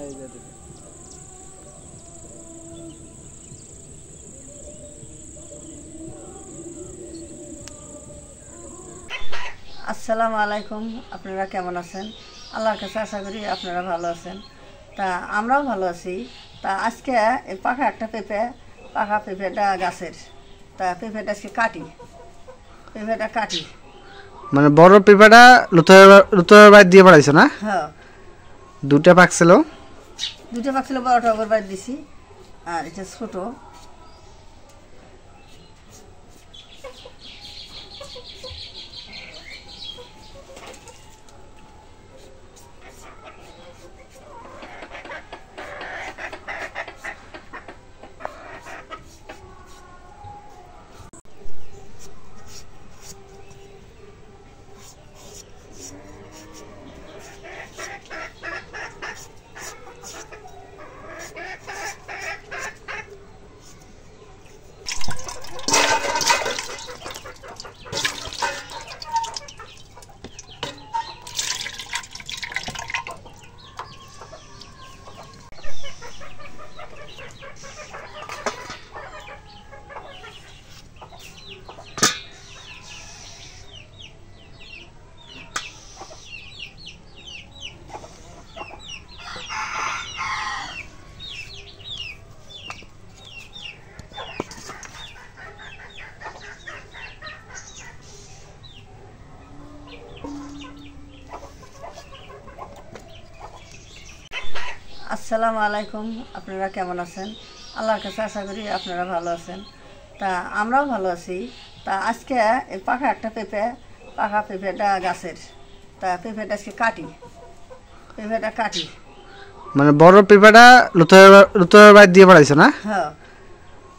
এই যে দিদি আসসালামু আলাইকুম। আপনারা কেমন আছেন? আল্লাহর কাছে আশা করি আপনারা ভালো আছেন। তা আমরাও ভালো আছি। তা আজকে এই পাকা পেঁপেটা গাছের, তা পেঁপেটা আজকে কাটি। মানে বড় পেঁপেটা লুতোর বাইর দিয়ে বাড়াইছো না? হ্যাঁ, দুটা পাকছিল, বড়টা ওপর বাইর দিছি, আর এটা ছোট। আসসালামু আলাইকুম। আপনারা কেমন আছেন? আল্লাহর কাছে আশা করি আপনারা ভালো আছেন। তা আমরাও ভালো আছি। তা আজকে এই পাকা পেঁপেটা গাছের, তা পেঁপেটা আজকে কাটি। মানে বড় পেঁপেটা লুতোর বাইর দিয়ে বাড়াইছো না? হ্যাঁ,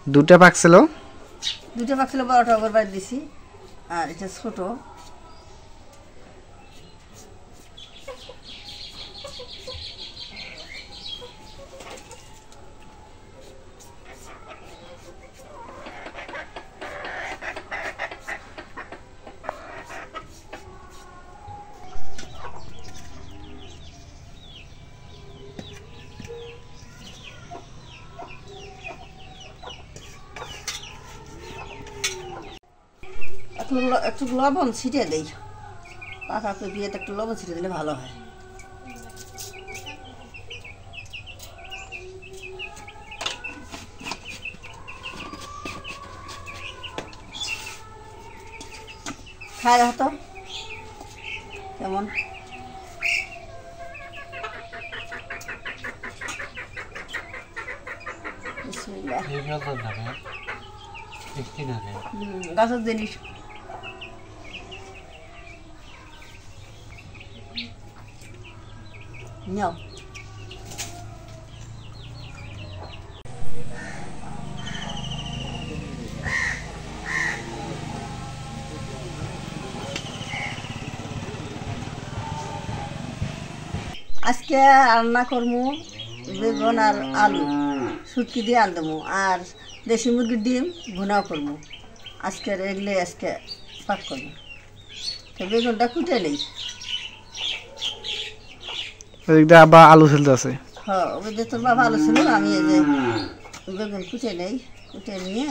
দুটা পাকছিল, বড়টা ওপর বাইর দিছি, আর এটা ছোট। একটু লবণ ছিটিয়ে দেই, পাকা পেঁপেতে একটু লবণ ছিটিয়ে দিলে ভালো হয়। খাই দেখো তো কেমন। গাছের জিনিস নাও। আজকে রান্না করবো বেগুন আর আলু, শুটকি দিয়ে আল দেবো, আর দেশি মুরগির ডিম ভুনাও করবো। আজকে পাক করবো। তো বেগুনটা কুটে নেই। আবার আলু ফেলতে আছে। হ্যাঁ, ওই যে তোর বাবা আলু ছিল, আমি এই যে বেগুন কুটে নিয়ে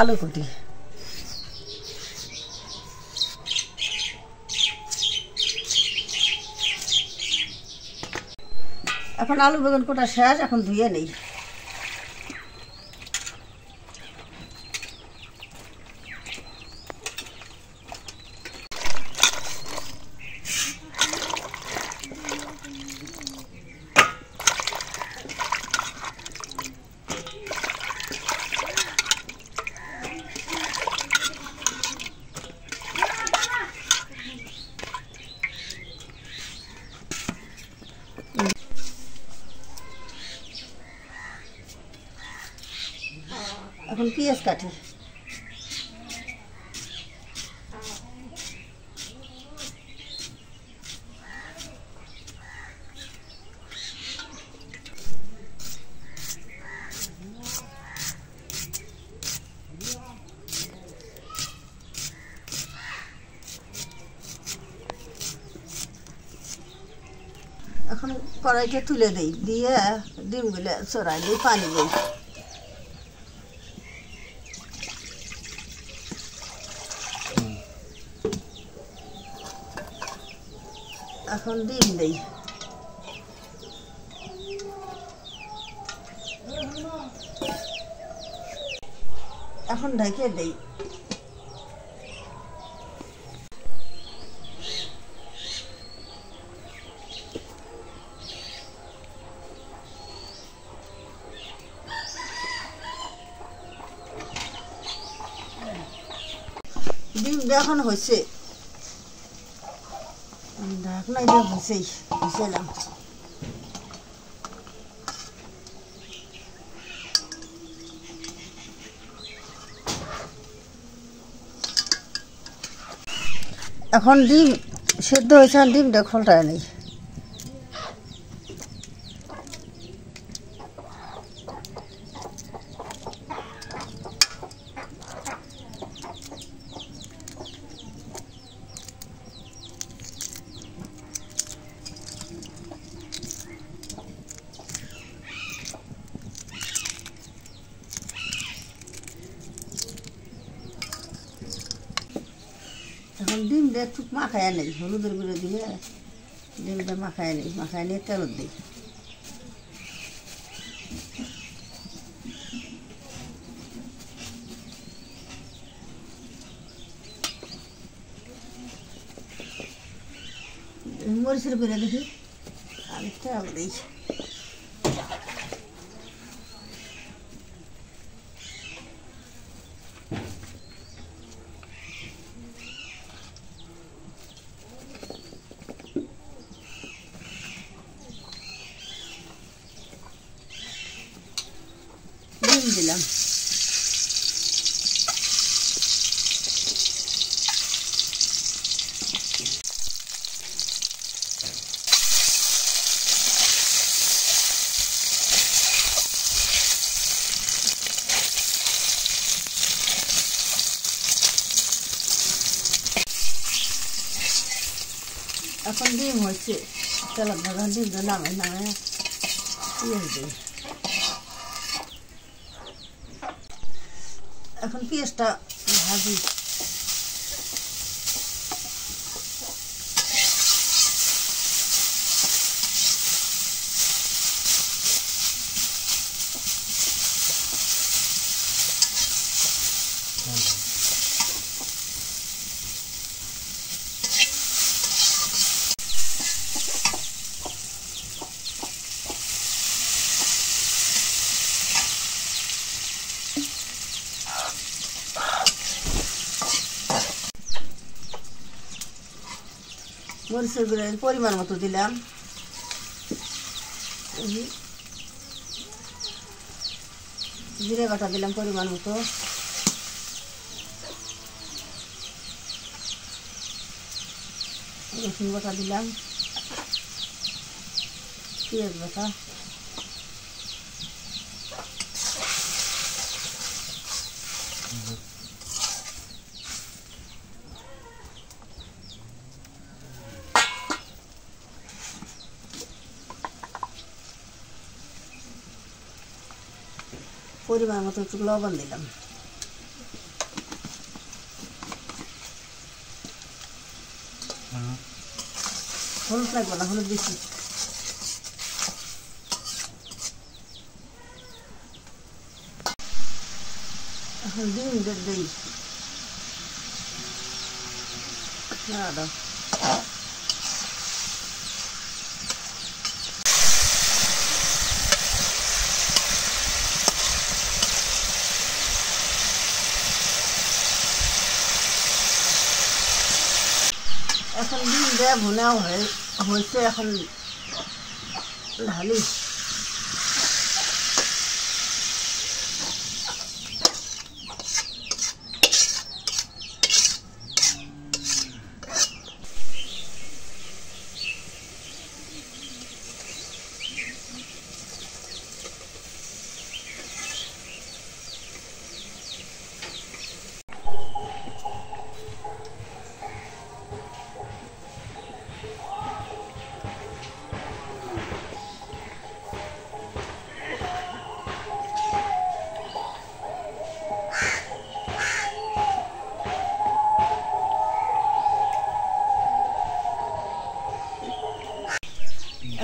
আলু কুটি। এখন আলু বেগুন কোটা শেষ, এখন ধুয়ে নেই। এখন পেঁয়াজ কাটি। এখন কড়াইটা তুলে দিই, দিয়ে ডিমগুলো চড়াই দিই, পানি দিই। এখন ডিম দিই, এখন ঢেকে দিই। ডিমটা এখন হয়েছে, ঢাকনা দিয়ে হয়েছেই হয়েছিলাম। এখন ডিম সেদ্ধ হয়েছে, আর ডিমটা খোলটায় নেই। এখন ডিমটা একটু মাখায় নেই, হলুদের গুঁড়ো দিয়ে ডিমটা মাখায় নেই, মাখায় নিয়ে তেল দিই। মরিচের গুঁড়ো দেখি আর তেল দিই। ডিম দিলাম, এখন ডিম হচ্ছে, তেলের ভাজা ডিমটা নামে নামে পেঁয়াজ দিই। এখন পেঁয়াজটা ভাজি। মরিচের গুঁড়ো পরিমাণ মতো দিলাম, জিরে বাটা দিলাম পরিমাণ মতো, রসুন বাটা দিলাম, পেঁয়াজ বাটা, পরিমাণ মতো একটু লবণ দিলাম। হলুদ লাগবে না, হলুদ বেশি। এখন ডিম দিই, দাও এখন ডিম দেয়া ভুনাও হয়েছে, এখন ঢালি।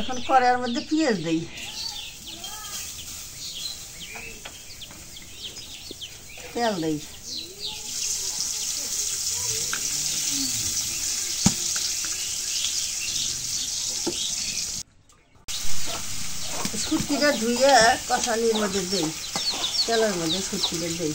এখন কড়াইয়ের মধ্যে পেঁয়াজ দিই, তেল দিই, শুটকিটা ধুয়ে কষানির মধ্যে দিই, তেলের মধ্যে শুটকিটা দিই।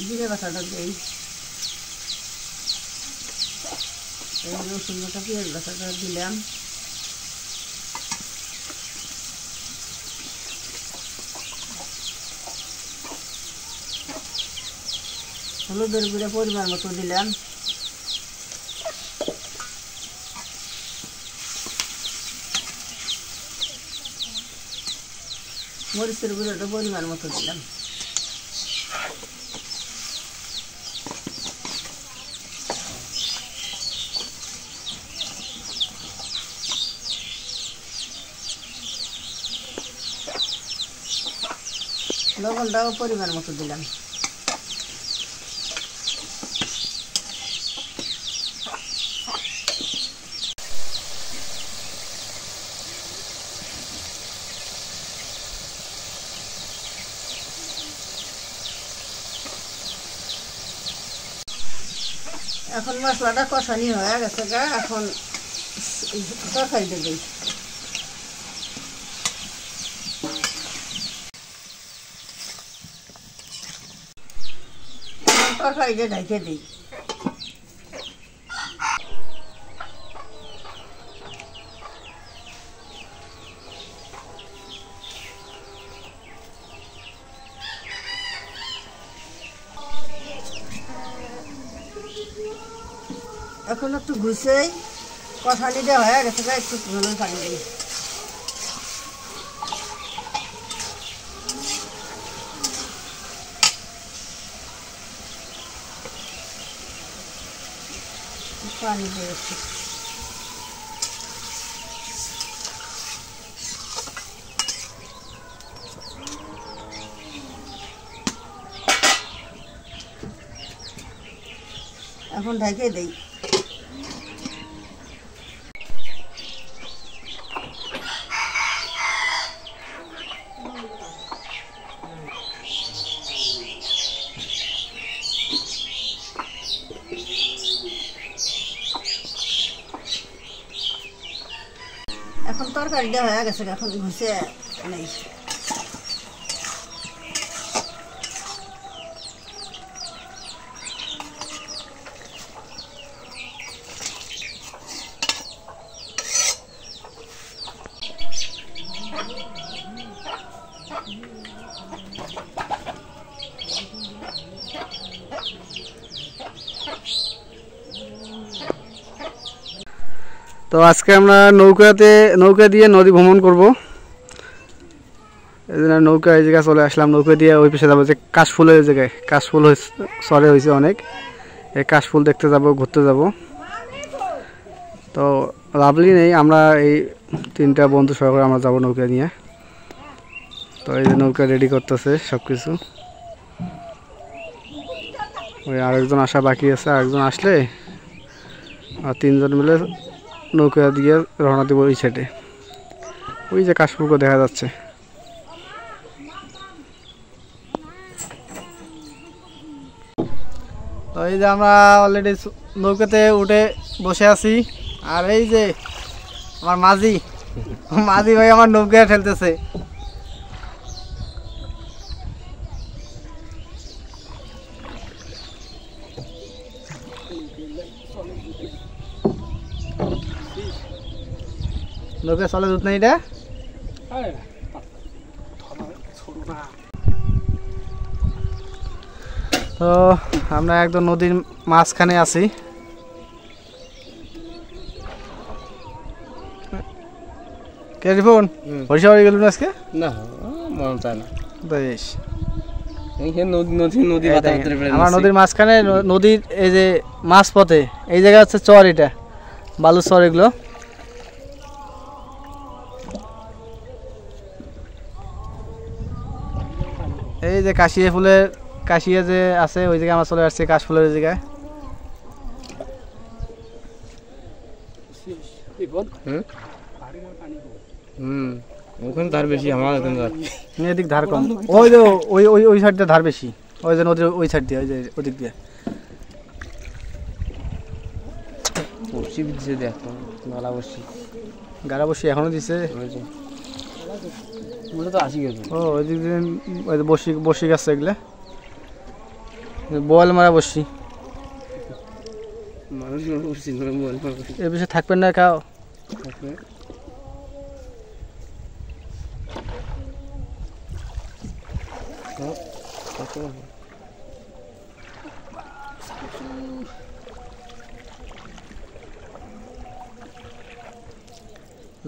জিরে বাটাটা দিই, রসুন বাটা পেঁয়াজ বাটাটা দিলাম, হলুদের গুঁড়া পরিমাণ মতো দিলাম, মরিচের গুঁড়োটা পরিমাণ মতো দিলাম, লবণটাও পরিমাণ মতো দিলাম। এখন মশলাটা কষানি হয়ে গেছে, এখন তরকারিটা দিই। তরকারিটা ঢেকে দিই। এখন একটু ঘুষেই কষানিটা হয়ে গেছে, একটু হলুদ পানি দিই। পানি দিয়েছি, এখন ঢেকে দিই। এখন তরকারিটা হয়ে গেছে, এখন ঘুষে নেই। তো আজকে আমরা নৌকা দিয়ে নদী ভ্রমণ করব। এই জন্য নৌকা এই জায়গায় চলে আসলাম। নৌকা দিয়ে ওই পাশে যাবো, যে কাশফুলের জায়গায় কাশফুল সরে হয়েছে অনেক, এই কাশফুল দেখতে যাব, ঘুরতে যাব। তো লাভলি নেই, আমরা এই 3টা বন্ধু সহকারে আমরা যাব নৌকা নিয়ে। তো এই যে নৌকা রেডি করতেছে সব কিছু। ওই আরেকজন আসা বাকি আছে, আরেকজন আসলে আর 3জন মিলে নৌকা দিয়ে রওনা দেবো ওই সাইডে। ওই যে কাশফুলকে দেখা যাচ্ছে। তো এই যে আমরা অলরেডি নৌকাতে উঠে বসে আছি, আর এই যে আমার মাঝি ভাই আমার নৌকা ঠেলতেছে। নৌকা চলে দুধ নাই এটা। তো আমরা একদম নদীর মাঝখানে আছি। কে রিপন হরিষা বাড়ি গেল আজকে? না মন চায় না। বেশ, নদী আমার নদীর মাঝখানে, নদীর এই যে মাছ পথে এই জায়গা হচ্ছে চর, এটা বালুর চর এগুলো। এই যে কাশিয়া ফুলের কাশিয়া যে আছে ওই জায়গায় আমরা চলে আসছি কাশফুলের জায়গায়। ওখানে ধার বেশি, আমার এখানে ধার এদিক ধার কম। ওই যে ওই ওই ওই সাইড দিয়ে ধার বেশি, ওই যে নদীর ওই সাইড দিয়ে, ওই যে ওদিক দিয়ে। বসি দিচ্ছে দেখ, গালা বসি গাড়া বসি এখনো দিছে। তো আসি গেছে। ও ওই দিক দিয়ে ওই যে বসি বসি গাছ এগুলা বল মারা বসি। মানুষ বসছি বল এর বেশি থাকবেন না খাও।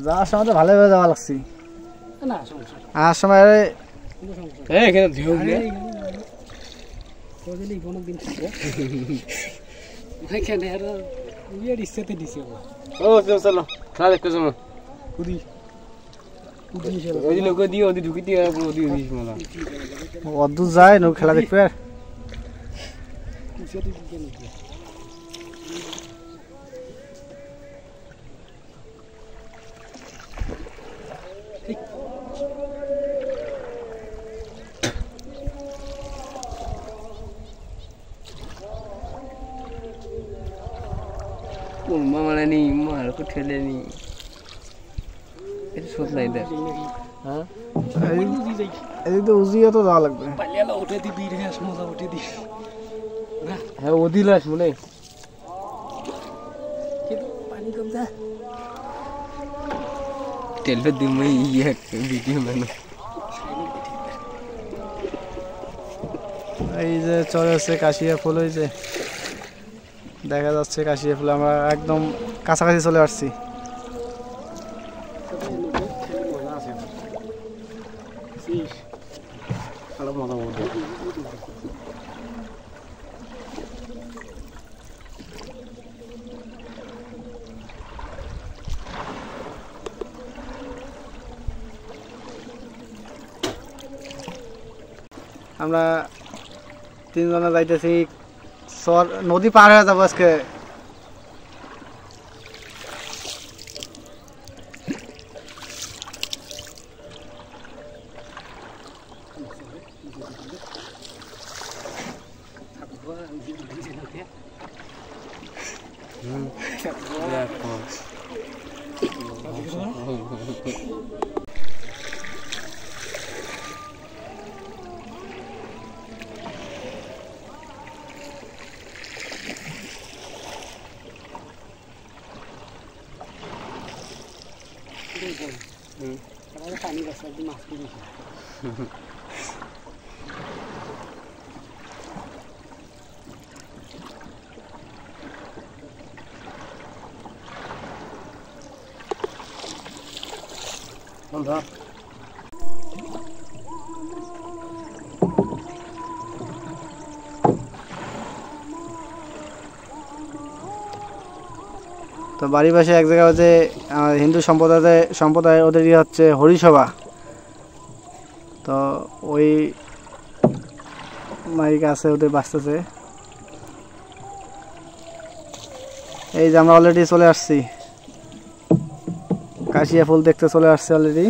যাওয়ার সময় তো ভালোভাবে যাওয়া লাগছি। আর সময় এখানে ঢেউ চলো খেলা দেখতে চলো। ওই লোক দিয়ে ওদি ঢুকি দিয়ে দিস মালা অদ্ভুত যায় নৌ খেলা দেখবে। আর মানে নি মার কো ঠেলে নি এটা শোধ নাই দেখ। হ্যাঁ এদিক তো উজিয়ে তো যাওয়া লাগবে। হ্যাঁ ও দিলাস মনে তেল দিমই ইয়ে ভিডিও মানে। এই যে চলে আসছে কাশিয়া ফুল, ওই যে দেখা যাচ্ছে কাশিয়া ফুল। আমরা একদম কাছাকাছি চলে আসছি। আমরা তিনজনে যাইতেছি নদী পার হয়ে যাবো আজকে। তো বাড়ির পাশে এক জায়গায় হচ্ছে হিন্দু সম্প্রদায় ওদের হচ্ছে হরিসভা। তো ওই মাইক আছে ওদের বাঁচতেছে। এই যে আমরা অলরেডি চলে আসছি, কাশিয়া ফুল দেখতে চলে আসছি অলরেডি।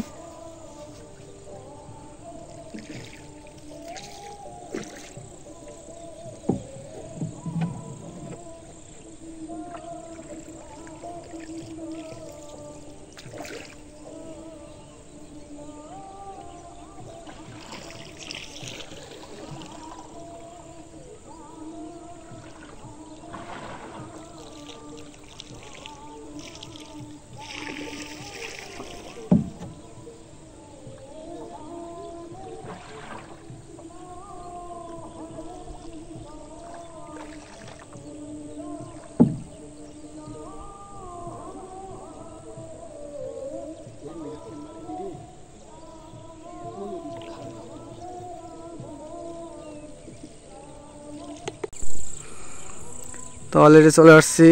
তো অলরেডি চলে আসছি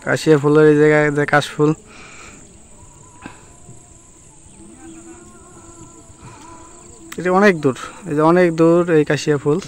কাশিয়া ফুলের এই জায়গায়, যে কাশফুল। এটা অনেক দূর, এই যে অনেক দূর এই কাশিয়া ফুল।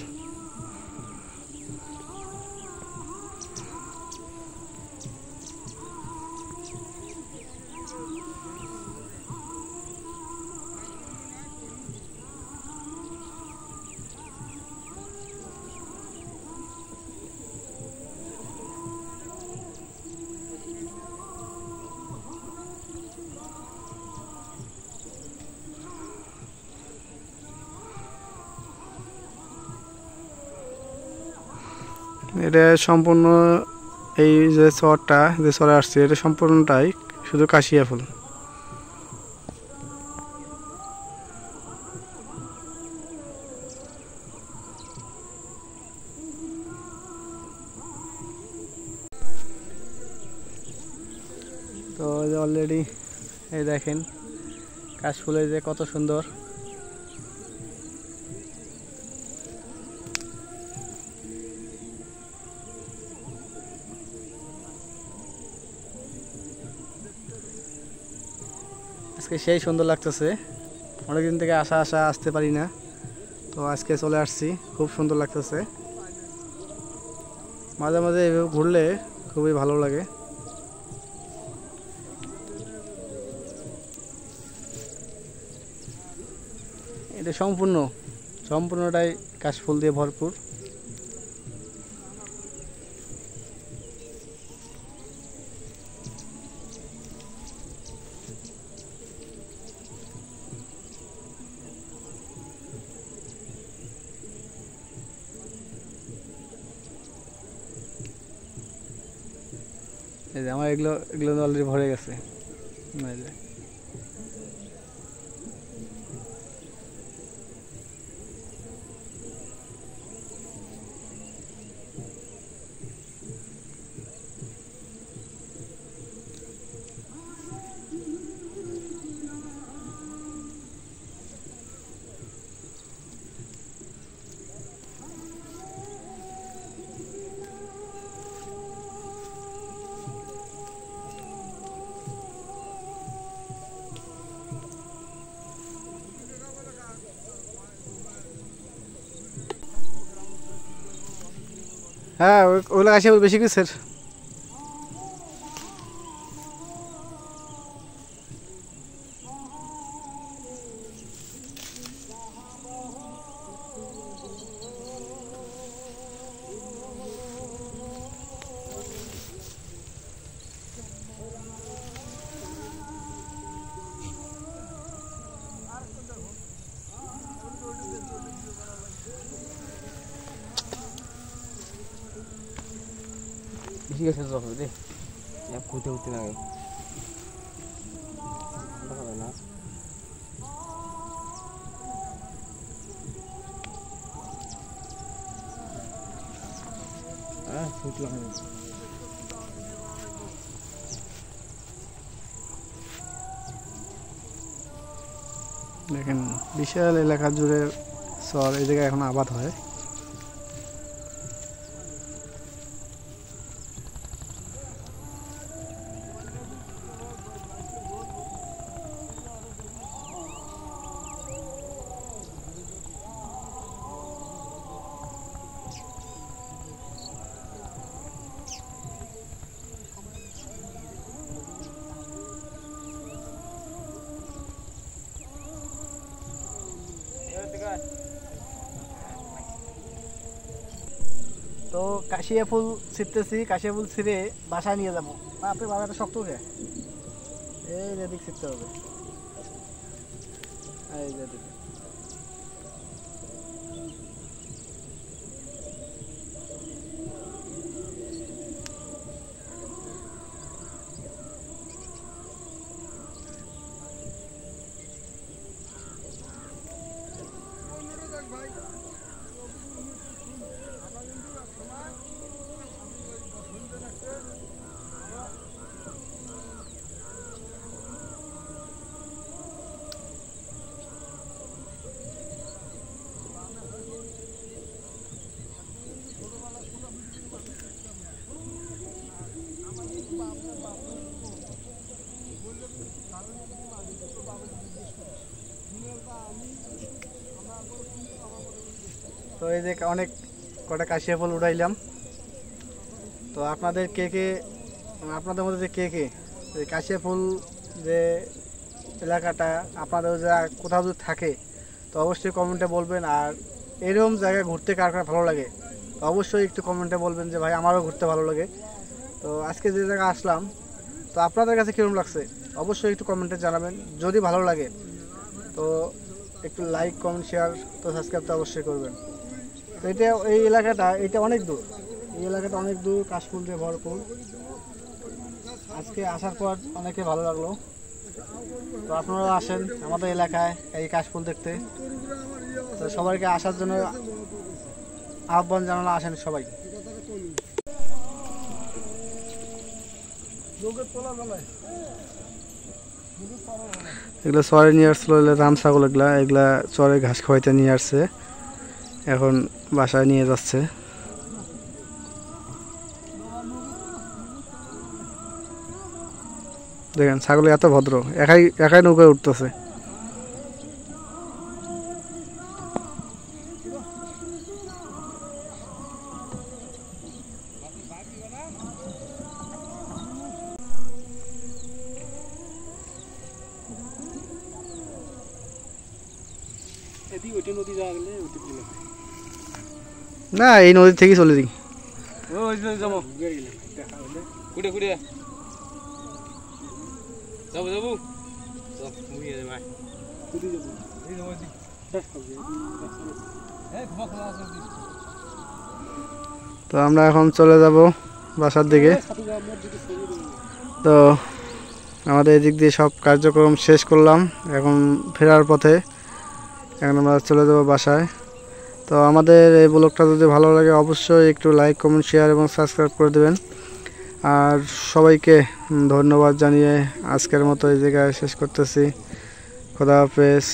এটা সম্পূর্ণ এই যে চরটা যে চরে আসছে এটা সম্পূর্ণটাই শুধু কাশিয়া ফুল। তো অলরেডি এই দেখেন কাশফুলের যে কত সুন্দর। আজকে সেই সুন্দর লাগতেছে, অনেকদিন থেকে আসতে পারি না, তো আজকে চলে আসছি, খুব সুন্দর লাগতেছে। মাঝে মাঝে এভাবে ঘুরলে খুবই ভালো লাগে। এটা সম্পূর্ণটাই কাশফুল দিয়ে ভরপুর। এই যে আমার এগুলো অলরেডি ভরে গেছে। এই যে হ্যাঁ, ওগুলো কাশিয়া ফুল বেশি কিসের। ঠিক আছে তো হবে রে, এক কুইতে উঠতে লাগে না। হ্যাঁ শুটলাম। দেখেন বিশাল এলাকা জুড়ে চর, এই জায়গায় এখন আবাদ হয়। তো কাশিয়া ফুল ছিটতেছি, কাশিয়া ফুল ছিঁড়ে বাসায় নিয়ে যাবো। আপনি বাবাটা শক্ত উঠে এই যেদিক ছিটতে হবে, এই যেদিক। তো এই যে অনেক কটা কাশিয়া ফুল উঠাইলাম। তো আপনাদের আপনাদের মধ্যে কে কে এই কাশিয়া ফুল যে এলাকাটা আপনাদের যা কোথাও যদি থাকে তো অবশ্যই কমেন্টে বলবেন। আর এরকম জায়গায় ঘুরতে কার কার ভালো লাগে তো অবশ্যই একটু কমেন্টে বলবেন যে ভাই আমারও ঘুরতে ভালো লাগে। তো আজকে যে জায়গায় আসলাম তো আপনাদের কাছে কীরকম লাগছে অবশ্যই একটু কমেন্টে জানাবেন। যদি ভালো লাগে তো একটু লাইক কমেন্ট শেয়ার তো সাবস্ক্রাইব তো অবশ্যই করবেন। তো এই এলাকাটা এটা অনেক দূর, এই এলাকাটা অনেক দূর, কাশফুল দিয়ে ভরপুর। আজকে আসার পর অনেকে ভালো লাগলো। তো আপনারা আসেন আমাদের এলাকায় এই কাশফুল দেখতে। তো সবাইকে আসার জন্য আহ্বান জানানো, আসেন সবাই। এগুলো চরে নিয়ে আসছিল, রাম ছাগল এগুলা চরে ঘাস খাওয়াইতে নিয়ে আসছে, এখন বাসায় নিয়ে যাচ্ছে। দেখেন ছাগল এত ভদ্র, একাই নৌকায় উঠতেছে। না এই নদী থেকে চলে দিই। তো আমরা এখন চলে যাব বাসার দিকে। তো আমাদের এদিক দিয়ে সব কার্যক্রম শেষ করলাম, এখন ফেরার পথে, এখন আমরা চলে যাব বাসায়। তো আমাদের এই ব্লগটা যদি ভালো লাগে অবশ্যই একটু লাইক কমেন্ট শেয়ার এবং সাবস্ক্রাইব করে দেবেন। আর সবাইকে ধন্যবাদ জানিয়ে আজকের মতো এই জায়গায় শেষ করতেছি। খোদা হাফেজ।